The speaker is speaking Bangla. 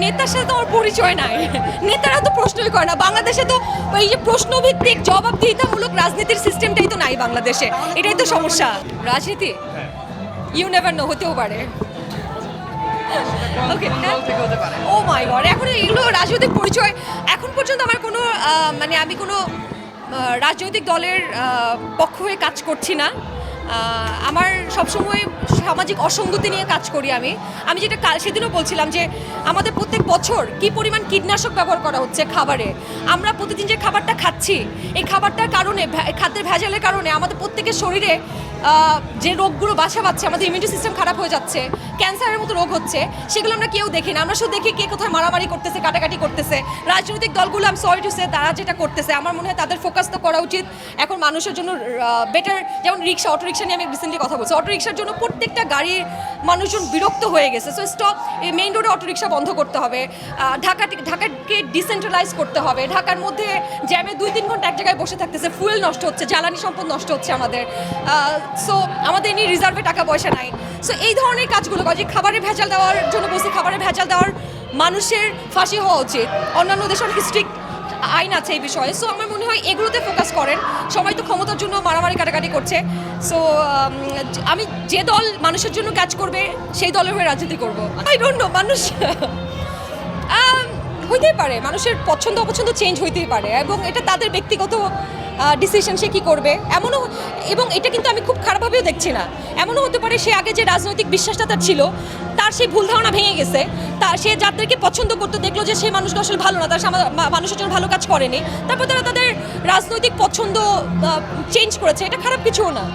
নেতার সাথে তো আমার পরিচয় নাই, নেতারা তো প্রশ্নই করে না। বাংলাদেশে তো এই যে প্রশ্নভিত্তিক জবাবদিহিতামূলক রাজনীতির সিস্টেমটাই তো নাই বাংলাদেশে, এটাই তো সমস্যা। রাজনীতি ইউ নেভার নো, হতেও পারে। ওকে, ও মাই গড, এখন এগুলো রাজনৈতিক পরিচয় এখন পর্যন্ত আমার কোনো মানে আমি কোনো রাজনৈতিক দলের পক্ষ হয়ে কাজ করছি না। আমার সবসময় সামাজিক অসঙ্গতি নিয়ে কাজ করি। আমি যেটা সেদিনও বলছিলাম যে আমাদের প্রত্যেক বছর কি পরিমাণ কীটনাশক ব্যবহার করা হচ্ছে খাবারে। আমরা প্রতিদিন যে খাবারটা খাচ্ছি, এই খাবারটার কারণে, খাদ্যের ভেজালের কারণে আমাদের প্রত্যেকের শরীরে যে রোগগুলো বাসা বাঁধছে, আমাদের ইমিউনিটি সিস্টেম খারাপ হয়ে যাচ্ছে, ক্যান্সারের মতো রোগ হচ্ছে, সেগুলো আমরা কেউ দেখি না। আমরা শুধু দেখি কে কোথায় মারামারি করতেছে, কাটাকাটি করতেছে। রাজনৈতিক দলগুলো আমি সরি টু সে তারা যেটা করতেছে, আমার মনে হয় তাদের ফোকাস তো করা উচিত এখন মানুষের জন্য বেটার। যেমন রিক্সা, অটো রিক্সা নিয়ে আমি রিসেন্টলি কথা বলছি। অটো রিক্সার জন্য প্রত্যেকটা গাড়ির মানুষজন বিরক্ত হয়ে গেছে। সো স্টপ, এই মেইন রোডে অটো রিক্সা বন্ধ করতে হবে। ঢাকাকে ডিসেন্ট্রালাইজ করতে হবে। ঢাকার মধ্যে জ্যামে 2-3 ঘন্টা এক জায়গায় বসে থাকতেছে, ফুয়েল নষ্ট হচ্ছে, জ্বালানি সম্পদ নষ্ট হচ্ছে আমাদের। সো আমাদের নিয়ে রিজার্ভে টাকা পয়সা নাই। সো এই ধরনের কাজগুলো যে খাবারের ভেজাল দেওয়ার জন্য বলছি, খাবারের ভেজাল দেওয়ার মানুষের ফাঁসি হওয়া উচিত। অন্যান্য দেশে অনেক স্ট্রিক্ট আইন আছে এই বিষয়ে। সো আমার মনে হয় এগুলোতে ফোকাস করেন। সবাই তো ক্ষমতার জন্য মারামারি কাটাকাটি করছে। সো আমি যে দল মানুষের জন্য কাজ করবে সেই দলের হয়ে রাজনীতি করবো। আই ডোন্ট নো, মানুষ হইতেই পারে, মানুষের পছন্দ অপছন্দ চেঞ্জ হইতেই পারে এবং এটা তাদের ব্যক্তিগত ডিসিশন, সে কী করবে। এমনও, এবং এটা কিন্তু আমি খুব খারাপভাবেও দেখছি না। এমনও হতে পারে সে আগে যে রাজনৈতিক বিশ্বাসটা তার ছিল, তার সেই ভুল ধারণা ভেঙে গেছে। সে যাদেরকে পছন্দ করতে দেখলো যে সেই মানুষটা আসলে ভালো না, তার মানুষের জন্য ভালো কাজ করেনি, তারপর তারা তাদের রাজনৈতিক পছন্দ চেঞ্জ করেছে। এটা খারাপ কিছুও না।